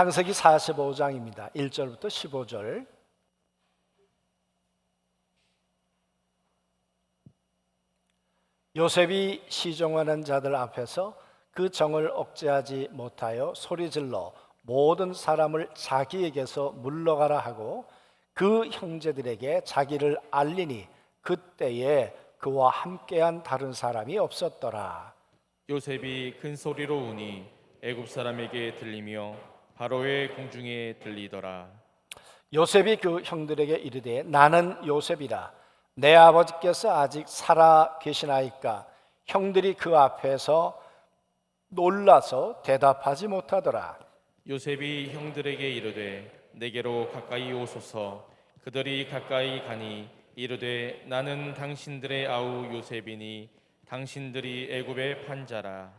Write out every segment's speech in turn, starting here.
창세기 45장입니다. 1절부터 15절. 요셉이 시종하는 자들 앞에서 그 정을 억제하지 못하여 소리질러 모든 사람을 자기에게서 물러가라 하고 그 형제들에게 자기를 알리니 그때에 그와 함께한 다른 사람이 없었더라. 요셉이 큰 소리로 우니 애굽 사람에게 들리며 바로의 궁중에 들리더라. 요셉이 그 형들에게 이르되 나는 요셉이라. 내 아버지께서 아직 살아 계시나이까? 형들이 그 앞에서 놀라서 대답하지 못하더라. 요셉이 형들에게 이르되 내게로 가까이 오소서. 그들이 가까이 가니 이르되 나는 당신들의 아우 요셉이니 당신들이 애굽의 판자라.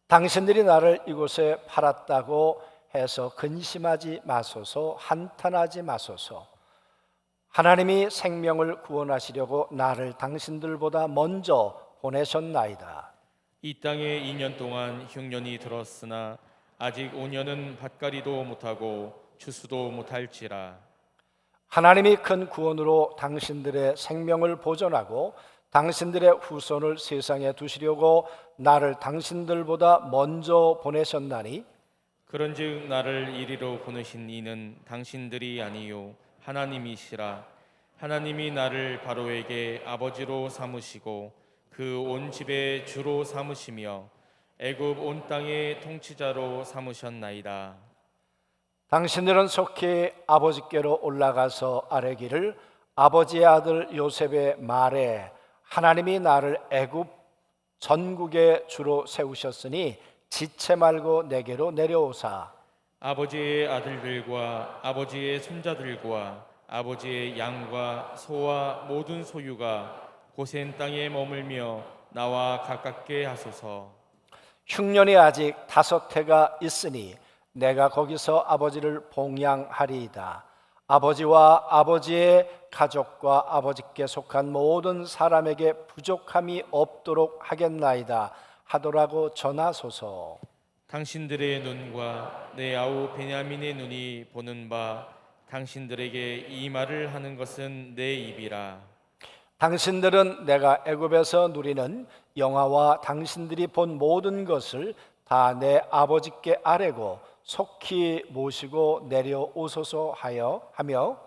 당신들이 나를 이곳에 팔았다고 해서 근심하지 마소서, 한탄하지 마소서. 하나님이 생명을 구원하시려고 나를 당신들보다 먼저 보내셨나이다. 이 땅에 2년 동안 흉년이 들었으나 아직 5년은 밭갈이도 못하고 추수도 못할지라. 하나님이 큰 구원으로 당신들의 생명을 보존하고 당신들의 후손을 세상에 두시려고 나를 당신들보다 먼저 보내셨나니 그런즉 나를 이리로 보내신 이는 당신들이 아니요 하나님이시라. 하나님이 나를 바로에게 아버지로 삼으시고 그 온 집의 주로 삼으시며 애굽 온 땅의 통치자로 삼으셨나이다. 당신들은 속히 아버지께로 올라가서 아뢰기를 아버지의 아들 요셉의 말에 하나님이 나를 애굽 전국의 주로 세우셨으니 지체 말고 내게로 내려오사 아버지의 아들들과 아버지의 손자들과 아버지의 양과 소와 모든 소유가 고센 땅에 머물며 나와 가깝게 하소서. 흉년이 아직 5해가 있으니 내가 거기서 아버지를 봉양하리이다. 아버지와 아버지의 가족과 아버지께 속한 모든 사람에게 부족함이 없도록 하겠나이다 하더라고 전하소서. 당신들의 눈과 내 아우 베냐민의 눈이 보는 바 당신들에게 이 말을 하는 것은 내 입이라. 당신들은 내가 애굽에서 누리는 영화와 당신들이 본 모든 것을 다 내 아버지께 아뢰고 속히 모시고 내려오소서 하며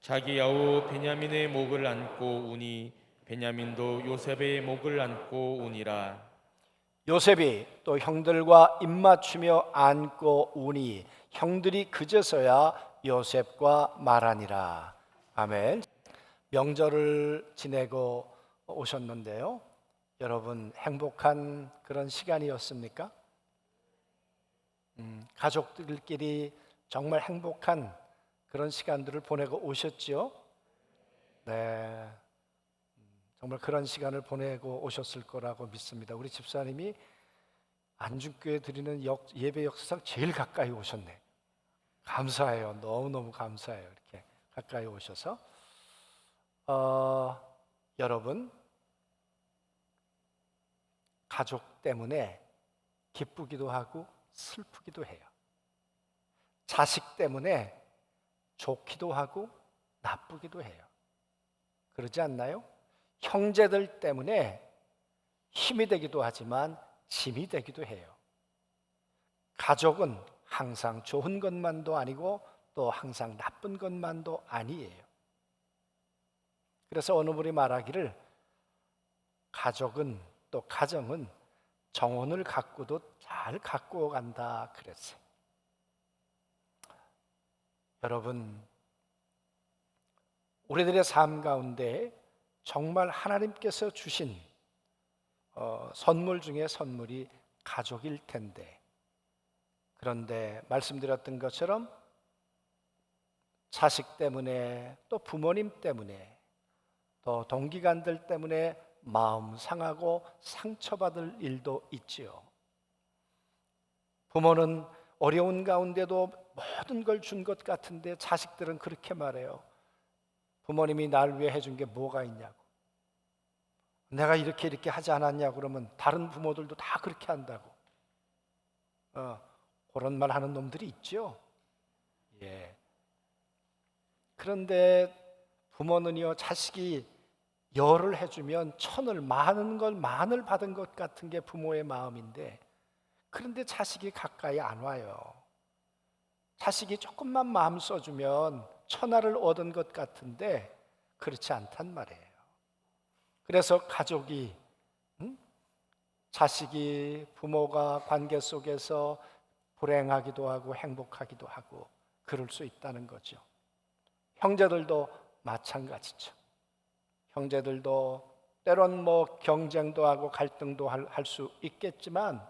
자기 아우 베냐민의 목을 안고 우니 베냐민도 요셉의 목을 안고 우니라. 요셉이 또 형들과 입맞추며 안고 우니 형들이 그제서야 요셉과 말하니라. 아멘. 명절을 지내고 오셨는데요. 여러분 행복한 그런 시간이었습니까? 가족들끼리 정말 행복한 그런 시간들을 보내고 오셨지요? 네, 정말 그런 시간을 보내고 오셨을 거라고 믿습니다. 우리 집사님이 안중교회 드리는 예배 역사상 제일 가까이 오셨네. 감사해요. 너무너무 감사해요. 이렇게 가까이 오셔서 여러분 가족 때문에 기쁘기도 하고 슬프기도 해요. 자식 때문에 좋기도 하고 나쁘기도 해요. 그러지 않나요? 형제들 때문에 힘이 되기도 하지만 짐이 되기도 해요. 가족은 항상 좋은 것만도 아니고 또 항상 나쁜 것만도 아니에요. 그래서 어느 분이 말하기를 가족은 또 가정은 정원을 가꾸도 잘 가꾸어 간다 그랬어요. 여러분, 우리들의 삶 가운데 정말 하나님께서 주신 선물 중에 선물이 가족일 텐데, 그런데 말씀드렸던 것처럼 자식 때문에 또 부모님 때문에 또 동기간들 때문에 마음 상하고 상처받을 일도 있지요. 부모는 어려운 가운데도 모든 걸 준 것 같은데 자식들은 그렇게 말해요. 부모님이 날 위해 해준 게 뭐가 있냐고. 내가 이렇게 하지 않았냐고 그러면 다른 부모들도 다 그렇게 한다고. 그런 말 하는 놈들이 있죠. 예. 그런데 부모는요, 자식이 열을 해주면 천을, 많은 걸 만을 받은 것 같은 게 부모의 마음인데, 그런데 자식이 가까이 안 와요. 자식이 조금만 마음 써주면 천하를 얻은 것 같은데 그렇지 않단 말이에요. 그래서 가족이, 자식이 부모가 관계 속에서 불행하기도 하고 행복하기도 하고 그럴 수 있다는 거죠. 형제들도 마찬가지죠. 형제들도 때론 경쟁도 하고 갈등도 할 수 있겠지만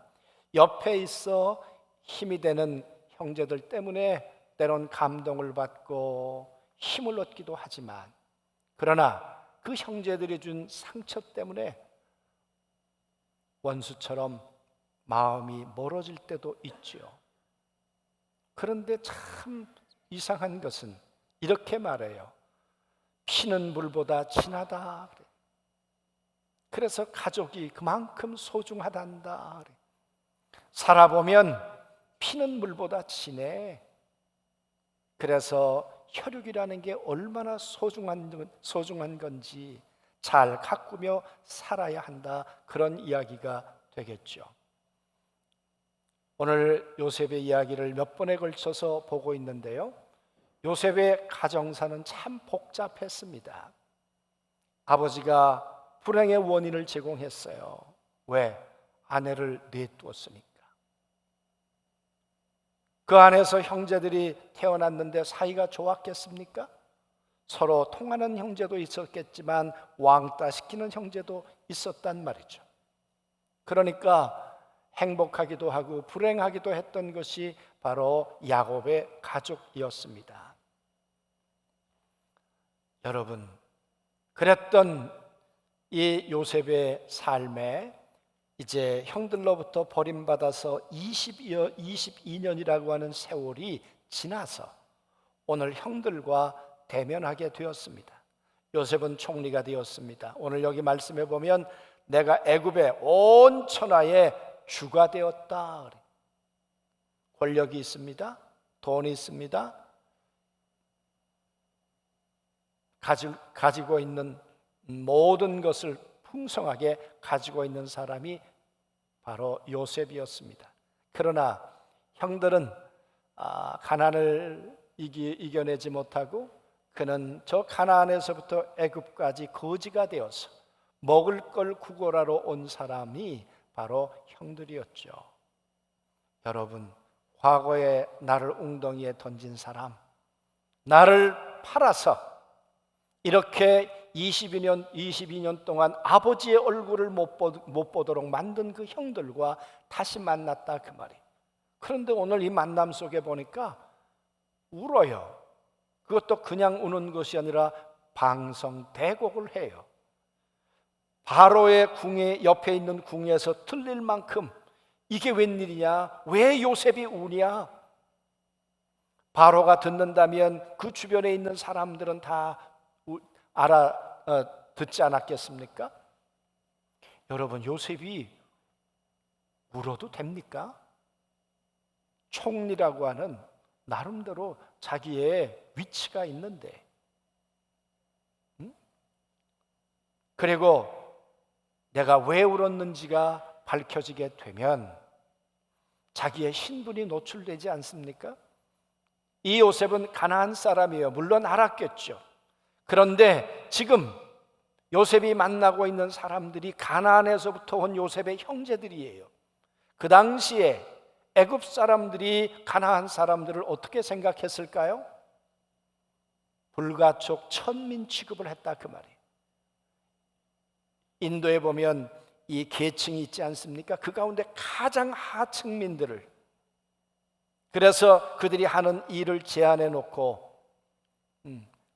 옆에 있어 힘이 되는 형제들 때문에 때론 감동을 받고 힘을 얻기도 하지만, 그러나 그 형제들이 준 상처 때문에 원수처럼 마음이 멀어질 때도 있죠. 그런데 참 이상한 것은 이렇게 말해요. 피는 물보다 진하다. 그래서 가족이 그만큼 소중하단다. 살아보면 피는 물보다 진해. 그래서 혈육이라는 게 얼마나 소중한 건지 잘 가꾸며 살아야 한다. 그런 이야기가 되겠죠. 오늘 요셉의 이야기를 몇 번에 걸쳐서 보고 있는데요, 요셉의 가정사는 참 복잡했습니다. 아버지가 불행의 원인을 제공했어요. 왜? 아내를 내두었으니까. 그 안에서 형제들이 태어났는데 사이가 좋았겠습니까? 서로 통하는 형제도 있었겠지만 왕따시키는 형제도 있었단 말이죠. 그러니까 행복하기도 하고 불행하기도 했던 것이 바로 야곱의 가족이었습니다. 여러분, 그랬던 이 요셉의 삶에 이제 형들로부터 버림받아서 22년이라고 하는 세월이 지나서 오늘 형들과 대면하게 되었습니다. 요셉은 총리가 되었습니다. 오늘 여기 말씀해 보면 내가 애굽의 온 천하의 주가 되었다. 권력이 있습니다. 돈이 있습니다. 가지고 있는 모든 것을 풍성하게 가지고 있는 사람이 바로 요셉이었습니다. 그러나 형들은 가나안을 이겨내지 못하고 그는 저 가나안에서부터 애굽까지 거지가 되어서 먹을 걸 구걸하러 온 사람이 바로 형들이었죠. 여러분, 과거에 나를 웅덩이에 던진 사람, 나를 팔아서 이렇게 22년 동안 아버지의 얼굴을 못 보도록 만든 그 형들과 다시 만났다, 그 말이에요. 그런데 오늘 이 만남 속에 보니까 울어요. 그것도 그냥 우는 것이 아니라 방성대곡을 해요. 바로의 궁에 옆에 있는 궁에서 틀릴 만큼 이게 웬일이냐? 왜 요셉이 우냐? 바로가 듣는다면 그 주변에 있는 사람들은 다 듣지 않았겠습니까? 여러분, 요셉이 울어도 됩니까? 총리라고 하는 나름대로 자기의 위치가 있는데, 그리고 내가 왜 울었는지가 밝혀지게 되면 자기의 신분이 노출되지 않습니까? 이 요셉은 가나안 사람이에요. 물론 알았겠죠. 그런데 지금 요셉이 만나고 있는 사람들이 가나안에서부터 온 요셉의 형제들이에요. 그 당시에 애굽 사람들이 가나안 사람들을 어떻게 생각했을까요? 불가촉 천민 취급을 했다, 그 말이에요. 인도에 보면 이 계층이 있지 않습니까? 그 가운데 가장 하층민들을, 그래서 그들이 하는 일을 제안해 놓고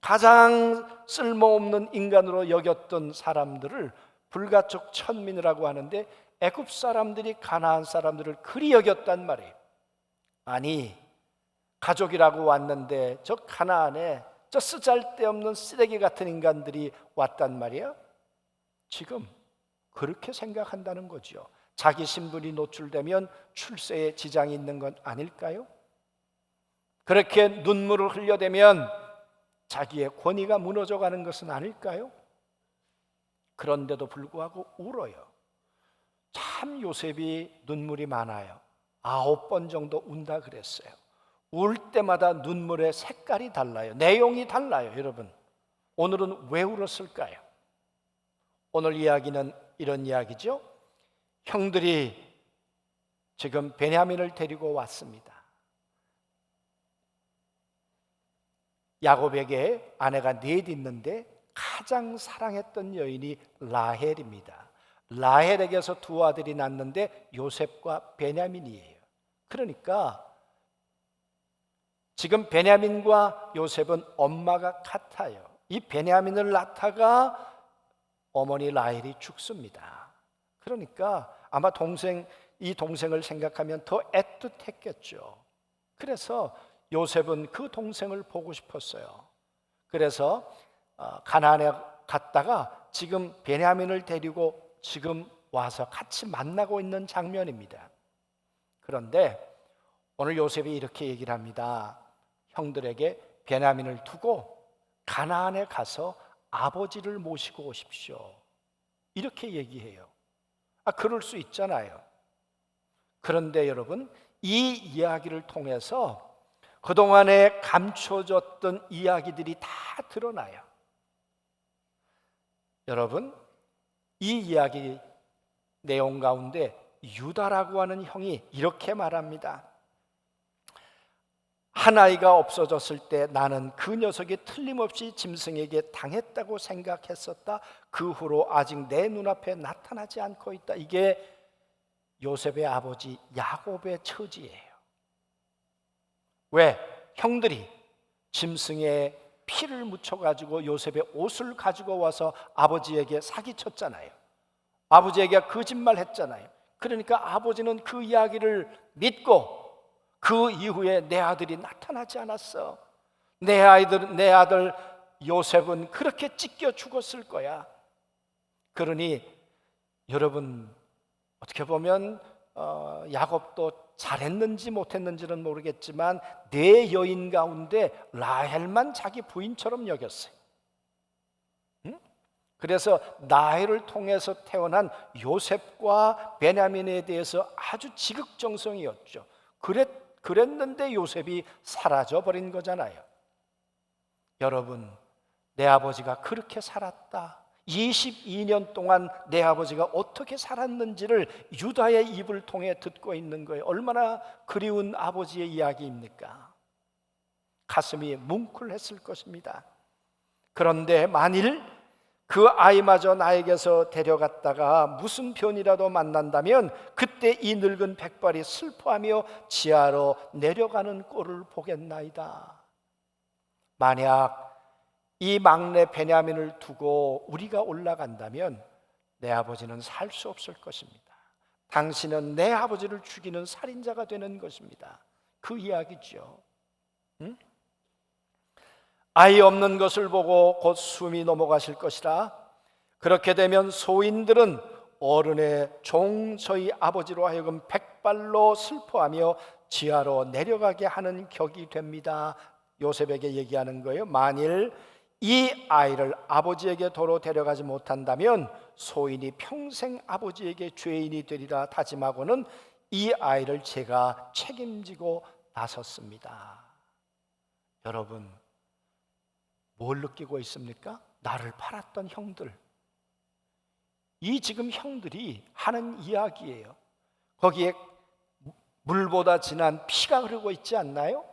가장 쓸모없는 인간으로 여겼던 사람들을 불가촉 천민이라고 하는데, 애굽 사람들이 가나안 사람들을 그리 여겼단 말이에요. 아니, 가족이라고 왔는데 저 가나안에 저 쓰잘데없는 쓰레기 같은 인간들이 왔단 말이에요. 지금 그렇게 생각한다는 거죠. 자기 신분이 노출되면 출세에 지장이 있는 건 아닐까요? 그렇게 눈물을 흘려대면 자기의 권위가 무너져가는 것은 아닐까요? 그런데도 불구하고 울어요. 참 요셉이 눈물이 많아요. 9번 정도 운다 그랬어요. 울 때마다 눈물의 색깔이 달라요. 내용이 달라요. 여러분, 오늘은 왜 울었을까요? 오늘 이야기는 이런 이야기죠. 형들이 지금 베냐민을 데리고 왔습니다. 야곱에게 아내가 넷 있는데 가장 사랑했던 여인이 라헬입니다. 라헬에게서 두 아들이 낳는데 요셉과 베냐민이에요. 그러니까 지금 베냐민과 요셉은 엄마가 같아요. 이 베냐민을 낳다가 어머니 라헬이 죽습니다. 그러니까 아마 이 동생을 생각하면 더 애틋했겠죠. 그래서 요셉은 그 동생을 보고 싶었어요. 그래서 가나안에 갔다가 지금 베냐민을 데리고 지금 와서 같이 만나고 있는 장면입니다. 그런데 오늘 요셉이 이렇게 얘기를 합니다. 형들에게 베냐민을 두고 가나안에 가서 아버지를 모시고 오십시오. 이렇게 얘기해요. 그럴 수 있잖아요. 그런데 여러분, 이 이야기를 통해서 그동안에 감춰졌던 이야기들이 다 드러나요. 여러분, 이 이야기 내용 가운데 유다라고 하는 형이 이렇게 말합니다. 한 아이가 없어졌을 때 나는 그 녀석이 틀림없이 짐승에게 당했다고 생각했었다. 그 후로 아직 내 눈앞에 나타나지 않고 있다. 이게 요셉의 아버지 야곱의 처지예요. 왜? 형들이 짐승의 피를 묻혀가지고 요셉의 옷을 가지고 와서 아버지에게 사기쳤잖아요. 아버지에게 거짓말 했잖아요. 그러니까 아버지는 그 이야기를 믿고 그 이후에 내 아들이 나타나지 않았어. 내 아들 요셉은 그렇게 찢겨 죽었을 거야. 그러니 여러분, 어떻게 보면 야곱도 잘했는지 못했는지는 모르겠지만 네 여인 가운데 라헬만 자기 부인처럼 여겼어요. 그래서 라헬을 통해서 태어난 요셉과 베냐민에 대해서 아주 지극정성이었죠. 그랬는데 요셉이 사라져버린 거잖아요. 여러분, 내 아버지가 그렇게 살았다. 22년 동안 내 아버지가 어떻게 살았는지를 유다의 입을 통해 듣고 있는 거예요. 얼마나 그리운 아버지의 이야기입니까? 가슴이 뭉클했을 것입니다. 그런데 만일 그 아이마저 나에게서 데려갔다가 무슨 변이라도 만난다면 그때 이 늙은 백발이 슬퍼하며 지하로 내려가는 꼴을 보겠나이다. 만약 이 막내 베냐민을 두고 우리가 올라간다면 내 아버지는 살 수 없을 것입니다. 당신은 내 아버지를 죽이는 살인자가 되는 것입니다. 그 이야기죠. 응? 아이 없는 것을 보고 곧 숨이 넘어가실 것이라. 그렇게 되면 소인들은 어른의 종 저희 아버지로 하여금 백발로 슬퍼하며 지하로 내려가게 하는 격이 됩니다. 요셉에게 얘기하는 거예요. 만일 이 아이를 아버지에게 도로 데려가지 못한다면 소인이 평생 아버지에게 죄인이 되리라 다짐하고는 이 아이를 제가 책임지고 나섰습니다. 여러분, 뭘 느끼고 있습니까? 나를 팔았던 형들. 이 지금 형들이 하는 이야기예요. 거기에 물보다 진한 피가 흐르고 있지 않나요?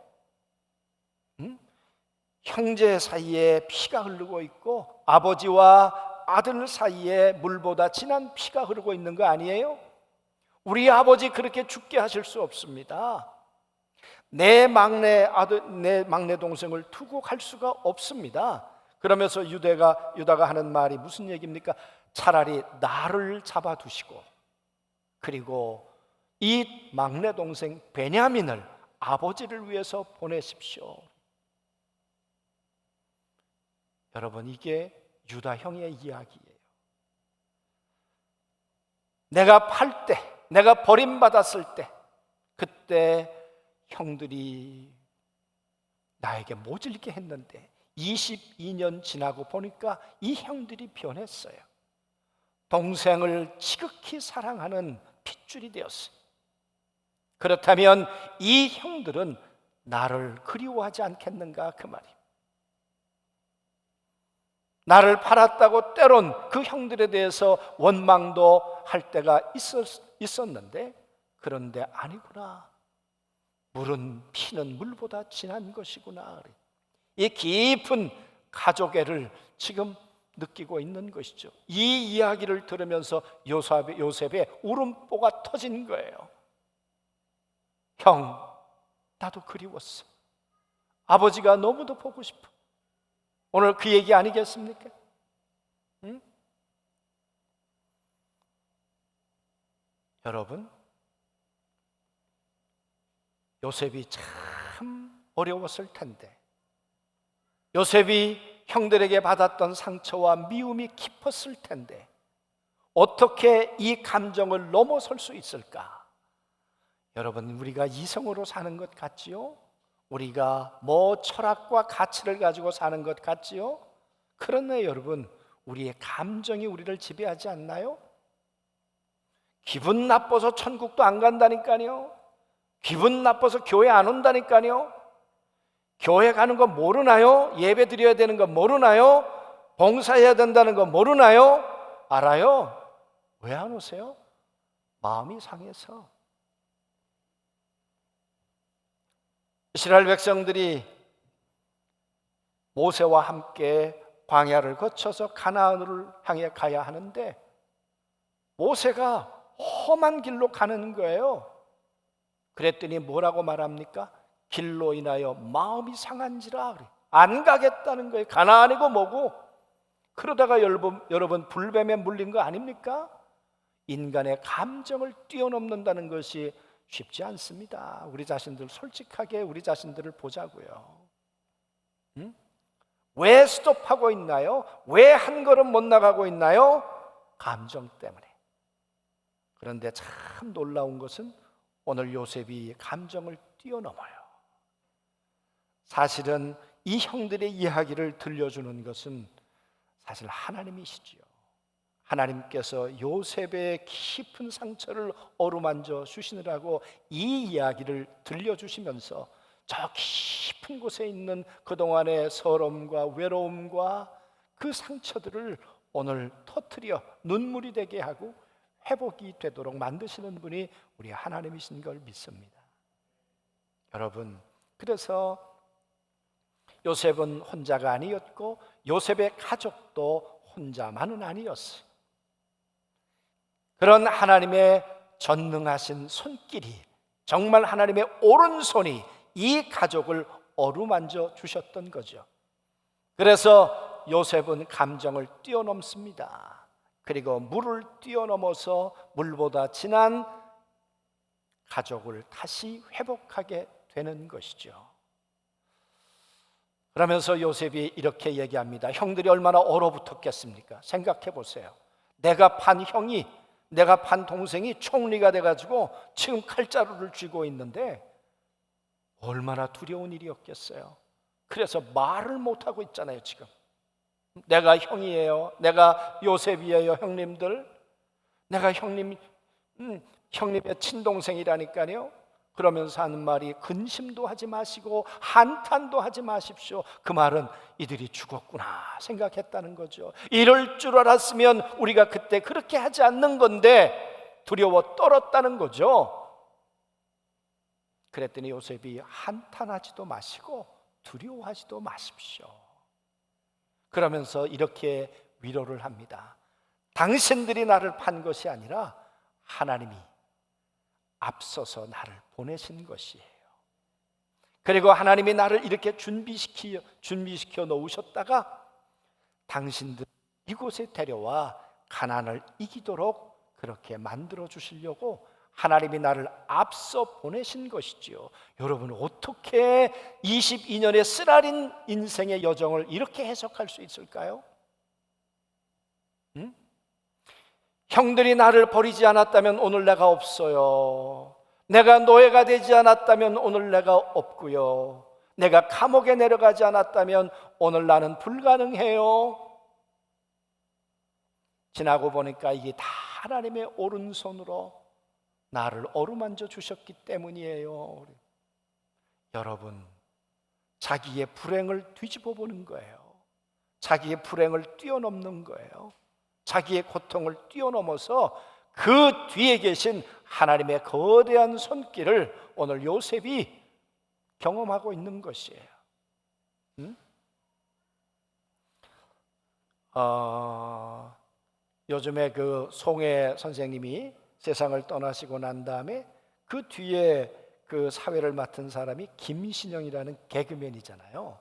형제 사이에 피가 흐르고 있고 아버지와 아들 사이에 물보다 진한 피가 흐르고 있는 거 아니에요? 우리 아버지 그렇게 죽게 하실 수 없습니다. 내 막내 동생을 두고 갈 수가 없습니다. 그러면서 유다가 하는 말이 무슨 얘기입니까? 차라리 나를 잡아두시고 그리고 이 막내 동생 베냐민을 아버지를 위해서 보내십시오. 여러분, 이게 유다 형의 이야기예요. 내가 팔 때 내가 버림받았을 때, 그때 형들이 나에게 모질게 했는데 22년 지나고 보니까 이 형들이 변했어요. 동생을 지극히 사랑하는 핏줄이 되었어요. 그렇다면 이 형들은 나를 그리워하지 않겠는가, 그 말이에요. 나를 팔았다고 때론 그 형들에 대해서 원망도 할 때가 있었는데, 그런데 아니구나, 물은 피는 물보다 진한 것이구나, 이 깊은 가족애를 지금 느끼고 있는 것이죠. 이 이야기를 들으면서 요셉의 울음보가 터진 거예요. 형, 나도 그리웠어. 아버지가 너무도 보고 싶어. 오늘 그 얘기 아니겠습니까? 응? 여러분, 요셉이 참 어려웠을 텐데, 요셉이 형들에게 받았던 상처와 미움이 깊었을 텐데 어떻게 이 감정을 넘어설 수 있을까? 여러분, 우리가 이성으로 사는 것 같지요? 우리가 뭐 철학과 가치를 가지고 사는 것 같지요? 그러나 여러분, 우리의 감정이 우리를 지배하지 않나요? 기분 나빠서 천국도 안 간다니까요. 기분 나빠서 교회 안 온다니까요. 교회 가는 거 모르나요? 예배 드려야 되는 거 모르나요? 봉사해야 된다는 거 모르나요? 알아요. 왜 안 오세요? 마음이 상해서. 이스라엘 백성들이 모세와 함께 광야를 거쳐서 가나안을 향해 가야 하는데 모세가 험한 길로 가는 거예요. 그랬더니 뭐라고 말합니까? 길로 인하여 마음이 상한지라, 안 가겠다는 거예요. 가나안이고 뭐고. 그러다가 여러분 불뱀에 물린 거 아닙니까? 인간의 감정을 뛰어넘는다는 것이 쉽지 않습니다. 우리 자신들 솔직하게 우리 자신들을 보자고요. 응? 왜 스톱하고 있나요? 왜 한 걸음 못 나가고 있나요? 감정 때문에. 그런데 참 놀라운 것은 오늘 요셉이 감정을 뛰어넘어요. 사실은 이 형들의 이야기를 들려주는 것은 사실 하나님이시지요. 하나님께서 요셉의 깊은 상처를 어루만져 주시느라고 이 이야기를 들려주시면서 저 깊은 곳에 있는 그동안의 서러움과 외로움과 그 상처들을 오늘 터뜨려 눈물이 되게 하고 회복이 되도록 만드시는 분이 우리 하나님이신 걸 믿습니다. 여러분, 그래서 요셉은 혼자가 아니었고 요셉의 가족도 혼자만은 아니었어요. 그런 하나님의 전능하신 손길이, 정말 하나님의 오른손이 이 가족을 어루만져 주셨던 거죠. 그래서 요셉은 감정을 뛰어넘습니다. 그리고 물을 뛰어넘어서 물보다 진한 가족을 다시 회복하게 되는 것이죠. 그러면서 요셉이 이렇게 얘기합니다. 형들이 얼마나 얼어붙었겠습니까? 생각해 보세요. 내가 판 형이, 내가 판 동생이 총리가 돼가지고 지금 칼자루를 쥐고 있는데 얼마나 두려운 일이었겠어요. 그래서 말을 못하고 있잖아요. 지금 내가 형이에요, 내가 요셉이에요, 형님들, 내가 형님의 친동생이라니까요. 그러면서 하는 말이 근심도 하지 마시고 한탄도 하지 마십시오. 그 말은 이들이 죽었구나 생각했다는 거죠. 이럴 줄 알았으면 우리가 그때 그렇게 하지 않는 건데 두려워 떨었다는 거죠. 그랬더니 요셉이 한탄하지도 마시고 두려워하지도 마십시오. 그러면서 이렇게 위로를 합니다. 당신들이 나를 판 것이 아니라 하나님이 앞서서 나를 보내신 것이에요. 그리고 하나님이 나를 이렇게 준비시켜 놓으셨다가 당신들 이곳에 데려와 가나안을 이기도록 그렇게 만들어 주시려고 하나님이 나를 앞서 보내신 것이지요. 여러분, 어떻게 22년의 쓰라린 인생의 여정을 이렇게 해석할 수 있을까요? 형들이 나를 버리지 않았다면 오늘 내가 없어요. 내가 노예가 되지 않았다면 오늘 내가 없고요. 내가 감옥에 내려가지 않았다면 오늘 나는 불가능해요. 지나고 보니까 이게 다 하나님의 오른손으로 나를 어루만져 주셨기 때문이에요. 여러분, 자기의 불행을 뒤집어 보는 거예요. 자기의 불행을 뛰어넘는 거예요. 자기의 고통을 뛰어넘어서 그 뒤에 계신 하나님의 거대한 손길을 오늘 요셉이 경험하고 있는 것이에요. 요즘에 그 송혜 선생님이 세상을 떠나시고 난 다음에 그 뒤에 그 사회를 맡은 사람이 김신영이라는 개그맨이잖아요.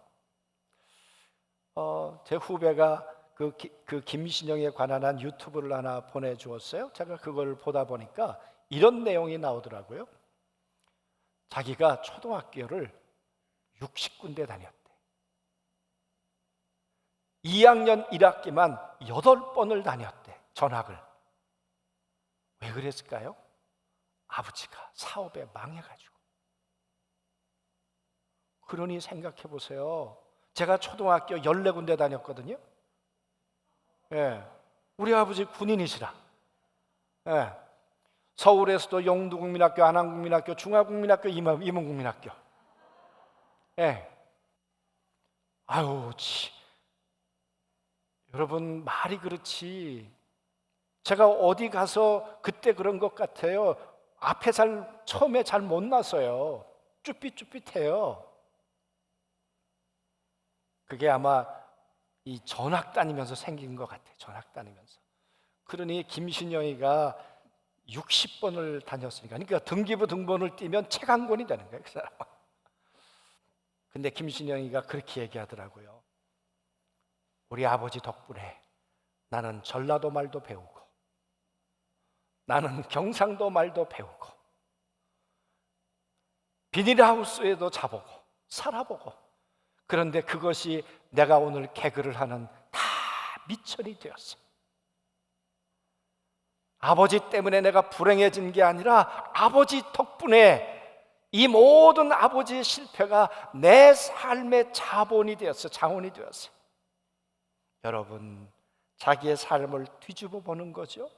제 후배가 그 김신영에 관한 한 유튜브를 하나 보내주었어요. 제가 그걸 보다 보니까 이런 내용이 나오더라고요. 자기가 초등학교를 60군데 다녔대. 2학년 1학기만 8번을 다녔대, 전학을. 왜 그랬을까요? 아버지가 사업에 망해가지고. 그러니 생각해 보세요. 제가 초등학교 14군데 다녔거든요. 예, 우리 아버지 군인이시라. 예, 서울에서도 영두국민학교, 안암국민학교, 중화국민학교, 임원국민학교. 예. 아유, 여러분, 말이 그렇지. 제가 어디 가서 그때 그런 것 같아요. 앞에 처음에 잘 못 나서요. 쭈삣쭈삣해요. 그게 아마 이 전학 다니면서 생긴 것 같아요. 전학 다니면서. 그러니 김신영이가 60번을 다녔으니까, 그러니까 등기부 등본을 띄면 책 한 권이 되는 거예요, 그 사람은. 근데 김신영이가 그렇게 얘기하더라고요. 우리 아버지 덕분에 나는 전라도 말도 배우고, 나는 경상도 말도 배우고, 비닐하우스에도 자보고 살아보고, 그런데 그것이 내가 오늘 개그를 하는 다 미천이 되었어. 아버지 때문에 내가 불행해진 게 아니라 아버지 덕분에 이 모든 아버지의 실패가 내 삶의 자본이 되었어, 자원이 되었어. 여러분, 자기의 삶을 뒤집어 보는 거죠.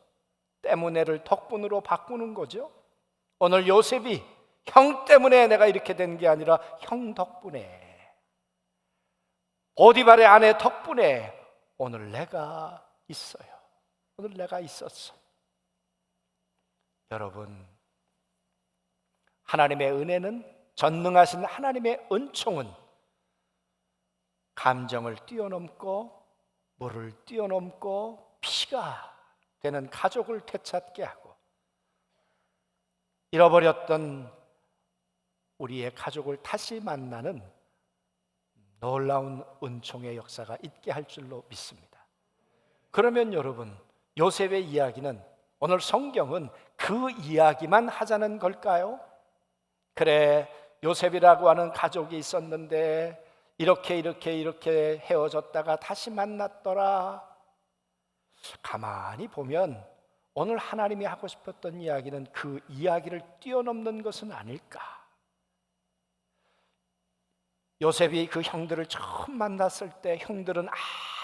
때문에를 덕분으로 바꾸는 거죠. 오늘 요셉이 형 때문에 내가 이렇게 된 게 아니라 형 덕분에, 보디발의 아내 덕분에 오늘 내가 있어요. 오늘 내가 있었어. 여러분, 하나님의 은혜는, 전능하신 하나님의 은총은 감정을 뛰어넘고 물을 뛰어넘고 피가 되는 가족을 되찾게 하고, 잃어버렸던 우리의 가족을 다시 만나는 놀라운 은총의 역사가 있게 할 줄로 믿습니다. 그러면 여러분, 요셉의 이야기는, 오늘 성경은 그 이야기만 하자는 걸까요? 그래, 요셉이라고 하는 가족이 있었는데 이렇게 헤어졌다가 다시 만났더라. 가만히 보면 오늘 하나님이 하고 싶었던 이야기는 그 이야기를 뛰어넘는 것은 아닐까. 요셉이 그 형들을 처음 만났을 때 형들은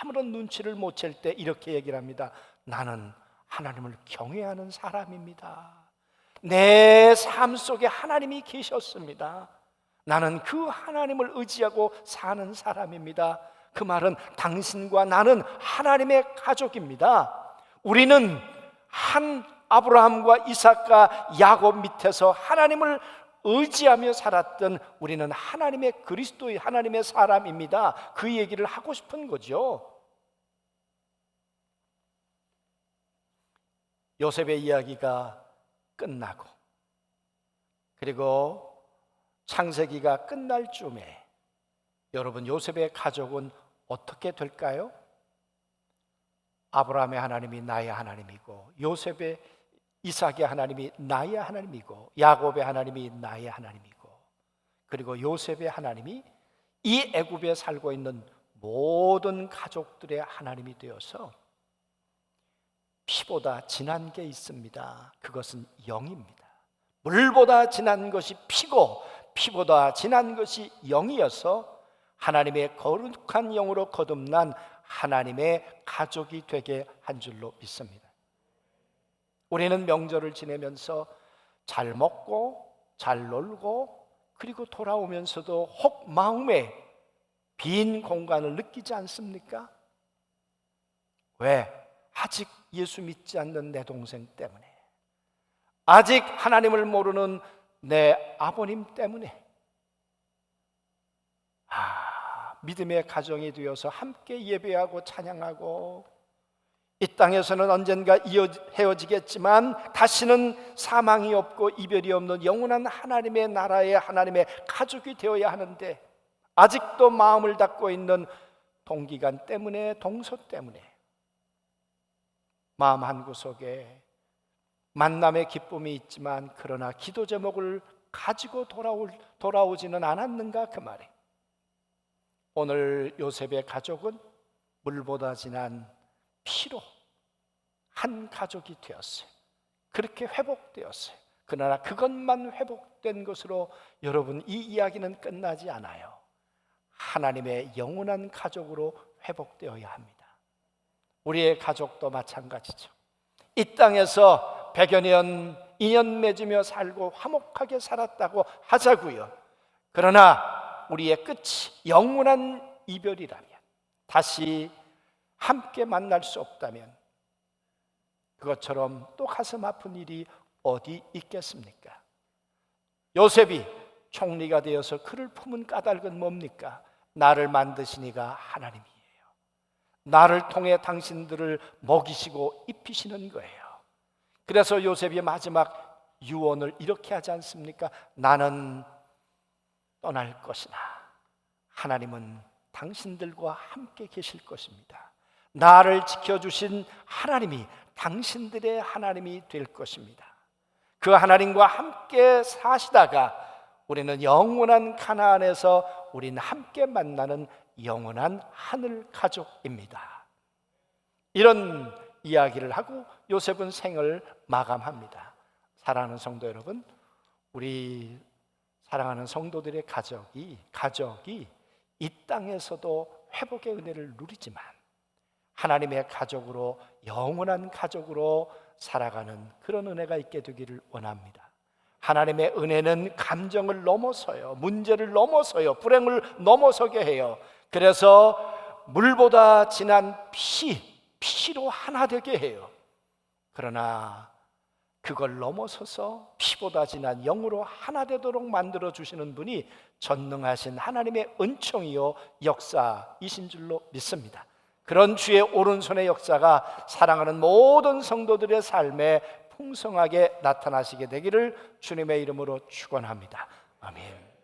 아무런 눈치를 못 챌 때 이렇게 얘기를 합니다. 나는 하나님을 경외하는 사람입니다. 내 삶 속에 하나님이 계셨습니다. 나는 그 하나님을 의지하고 사는 사람입니다. 그 말은 당신과 나는 하나님의 가족입니다. 우리는 한 아브라함과 이삭과 야곱 밑에서 하나님을 의지하며 살았던, 우리는 하나님의 그리스도의 하나님의 사람입니다. 그 얘기를 하고 싶은 거죠. 요셉의 이야기가 끝나고, 그리고 창세기가 끝날 쯤에 여러분, 요셉의 가족은 어떻게 될까요? 아브라함의 하나님이 나의 하나님이고, 요셉의 이삭의 하나님이 나의 하나님이고, 야곱의 하나님이 나의 하나님이고, 그리고 요셉의 하나님이 이 애굽에 살고 있는 모든 가족들의 하나님이 되어서 피보다 진한 게 있습니다. 그것은 영입니다. 물보다 진한 것이 피고 피보다 진한 것이 영이어서 하나님의 거룩한 영으로 거듭난 하나님의 가족이 되게 한 줄로 믿습니다. 우리는 명절을 지내면서 잘 먹고 잘 놀고 그리고 돌아오면서도 혹 마음에 빈 공간을 느끼지 않습니까? 왜? 아직 예수 믿지 않는 내 동생 때문에, 아직 하나님을 모르는 내 아버님 때문에. 믿음의 가정이 되어서 함께 예배하고 찬양하고, 이 땅에서는 언젠가 헤어지겠지만 다시는 사망이 없고 이별이 없는 영원한 하나님의 나라의 하나님의 가족이 되어야 하는데, 아직도 마음을 닫고 있는 동기간 때문에, 동서 때문에 마음 한구석에 만남의 기쁨이 있지만 그러나 기도 제목을 가지고 돌아오지는 않았는가 그 말이. 오늘 요셉의 가족은 물보다 진한 피로 한 가족이 되었어요. 그렇게 회복되었어요. 그러나 그것만 회복된 것으로 여러분, 이 이야기는 끝나지 않아요. 하나님의 영원한 가족으로 회복되어야 합니다. 우리의 가족도 마찬가지죠. 이 땅에서 100여 년 인연 맺으며 살고 화목하게 살았다고 하자고요. 그러나 우리의 끝이 영원한 이별이라면, 다시 함께 만날 수 없다면, 그것처럼 또 가슴 아픈 일이 어디 있겠습니까? 요셉이 총리가 되어서 그를 품은 까닭은 뭡니까? 나를 만드신 이가 하나님이에요. 나를 통해 당신들을 먹이시고 입히시는 거예요. 그래서 요셉이 마지막 유언을 이렇게 하지 않습니까? 나는 떠날 것이나 하나님은 당신들과 함께 계실 것입니다. 나를 지켜주신 하나님이 당신들의 하나님이 될 것입니다. 그 하나님과 함께 사시다가 우리는 영원한 가나안에서 우리는 함께 만나는 영원한 하늘 가족입니다. 이런 이야기를 하고 요셉은 생을 마감합니다. 사랑하는 성도 여러분, 우리 사랑하는 성도들의 가족이 이 땅에서도 회복의 은혜를 누리지만 하나님의 가족으로, 영원한 가족으로 살아가는 그런 은혜가 있게 되기를 원합니다. 하나님의 은혜는 감정을 넘어서요, 문제를 넘어서요, 불행을 넘어서게 해요. 그래서 물보다 진한 피로 하나 되게 해요. 그러나 그걸 넘어서서 피보다 진한 영으로 하나 되도록 만들어 주시는 분이 전능하신 하나님의 은총이요 역사이신 줄로 믿습니다. 그런 주의 오른손의 역사가 사랑하는 모든 성도들의 삶에 풍성하게 나타나시게 되기를 주님의 이름으로 축원합니다. 아멘.